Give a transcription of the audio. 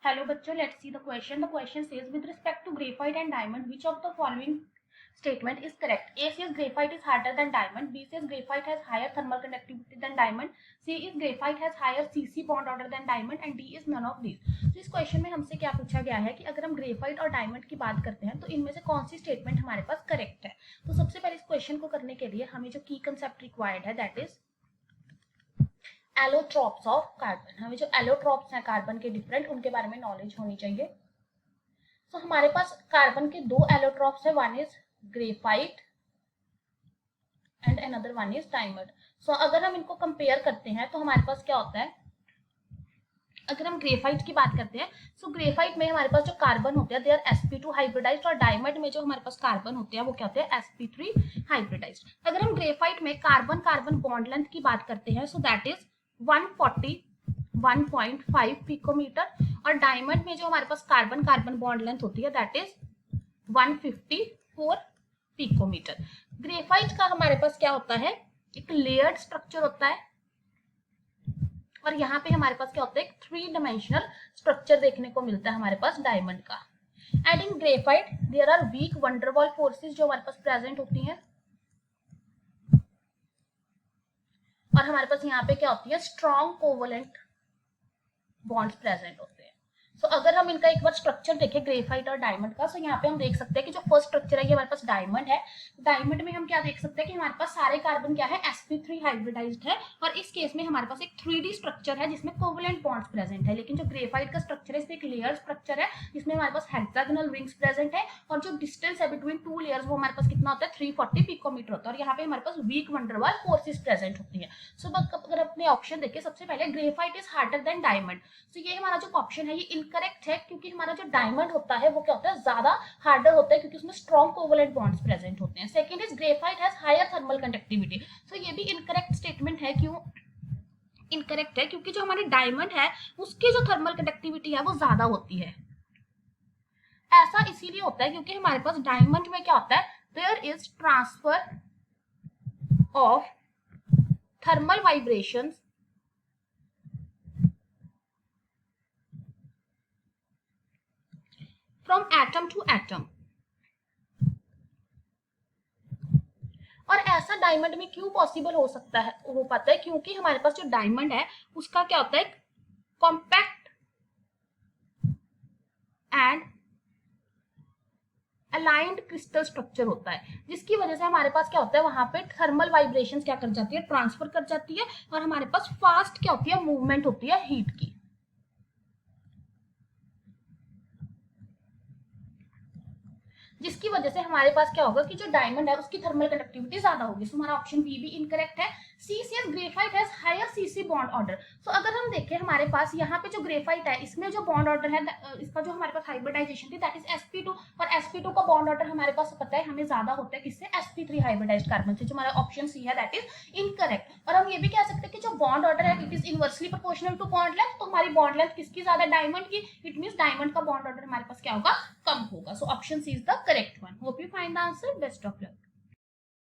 Hello बच्चों, let's see the question. The question says, with respect to graphite and diamond, which of the following statement is correct? A says graphite is harder than diamond. B says graphite has higher thermal conductivity than diamond. C is graphite has higher CC bond order than diamond. And D is none of these. तो इस question में हमसे क्या पूछा गया है कि अगर हम ग्रेफाइट और डायमंड की बात करते हैं तो इनमें से कौन सी स्टेटमेंट हमारे पास करेक्ट है. तो सबसे पहले इस क्वेश्चन को करने के लिए हमें जो की कंसेप्ट रिक्वायर्ड है that is allotropes of carbon. हमें जो एलोट्रॉप्स हैं कार्बन के डिफरेंट, उनके बारे में नॉलेज होनी चाहिए. तो हमारे पास कार्बन के दो एलोट्रॉप्स है, one is graphite and another one is diamond. So अगर हम इनको कंपेयर करते हैं तो हमारे पास क्या होता है, अगर हम ग्रेफाइट की बात करते हैं सो ग्रेफाइट में हमारे पास जो कार्बन होते हैं दे आर sp2 हाइब्रिडाइज्ड, और डायमंड में जो हमारे पास कार्बन होते हैं वो क्या होते हैं sp3 हाइब्रिडाइज्ड. अगर हम ग्रेफाइट में कार्बन कार्बन बॉन्ड लेंथ की बात करते हैं सो दैट इज 141.5 पिकोमीटर, और डायमंड में जो हमारे पास कार्बन कार्बन बॉन्ड लेंथ होती है दैट इज 154 पिकोमीटर. ग्रेफाइट का हमारे पास क्या होता है, एक लेयर्ड स्ट्रक्चर होता है, और यहाँ पे हमारे पास क्या होता है, एक 3 डायमेंशनल स्ट्रक्चर देखने को मिलता है हमारे पास डायमंड का. And in graphite there are weak van der Waals forces जो हमारे पास प्रेजेंट होती हैं, और हमारे पास यहाँ पे क्या होती है, स्ट्रॉन्ग कोवलेंट बॉन्ड्स प्रेजेंट होते हैं. सो अगर हम इनका एक बार स्ट्रक्चर देखें ग्रेफाइट और डायमंड का, सो यहाँ पे हम देख सकते हैं कि जो फर्स्ट स्ट्रक्चर है ये हमारे पास डायमंड है. डायमंड में हम क्या देख सकते हैं कि हमारे पास सारे कार्बन क्या है, sp3 हाइब्रिडाइज्ड है, और इस केस में हमारे पास एक 3D स्ट्रक्चर है जिसमें कोवलेंट बॉन्ड्स प्रेजेंट है. लेकिन जो ग्रेफाइट का स्ट्रक्चर है इसमें एक लेयर स्ट्रक्चर है जिसमें हमारे पास हेक्सागोनल रिंग्स प्रेजेंट है, और जो डिस्टेंस है बिटवीन 2 लेयर्स वो हमारे पास कितना होता है, 340 पिकोमीटर होता है, और यहाँ पे हमारे पास वीक वंडरवॉल फोर्सेस प्रेजेंट होती है. सो अगर अपने ऑप्शन देखें, सबसे पहले graphite is harder than diamond. तो ये हमारा जो ऑप्शन है ये इनकरेक्ट है, क्योंकि हमारा जो डायमंड होता है वो क्या होता है, ज्यादा हार्डर होता है क्योंकि उसमें स्ट्रॉन्ग कोवलेंट बॉन्ड्स प्रेजेंट होते हैं. Second is graphite has higher thermal conductivity. तो ये भी इनकरेक्ट स्टेटमेंट है. क्यों इनकरेक्ट है, क्योंकि जो हमारी डायमंड है उसकी जो थर्मल कंडक्टिविटी है वो ज्यादा होती है. ऐसा इसीलिए होता है क्योंकि हमारे पास डायमंड में क्या होता है, there is transfer of thermal vibrations from atom to atom. और ऐसा डायमंड में क्यों पॉसिबल हो सकता है, हो पाता है, क्योंकि हमारे पास जो डायमंड है उसका क्या होता है, compact and aligned crystal structure होता है, जिसकी वजह से हमारे पास क्या होता है, वहां पे थर्मल वाइब्रेशंस क्या कर जाती है, ट्रांसफर कर जाती है, और हमारे पास फास्ट क्या होती है, मूवमेंट होती है हीट की. जिसकी वजह से हमारे पास क्या होगा कि जो डायमंड है उसकी थर्मल कंडक्टिविटी ज्यादा होगी. सो हमारा ऑप्शन बी भी इनकरेक्ट है. C says graphite has higher CC bond order. So अगर हम देखें हमारे पास यहाँ पे जो ग्रेफाइट है इसमें जो बॉन्ड ऑर्डर है, इसका जो हमारे पास हाइब्रिडाइजेशन थी दैट इज sp2, और sp2 का बॉन्ड ऑर्डर हमारे पास पता है हमें ज्यादा होता है किससे, sp3 हाइब्रिडाइज्ड कार्बन से. जो हमारा ऑप्शन सी है दैट इज इनकरेक्ट. और हम ये भी कह सकते हैं कि जो बॉन्ड ऑर्डर है it is inversely proportional to bond length. तो हमारी बॉन्ड लेंथ किसकी ज्यादा, डायमंड की. इट मींस डायमंड का बॉन्ड ऑर्डर हमारे पास क्या होगा, कम होगा. So option C is the correct one. Hope you find the answer. Best of luck.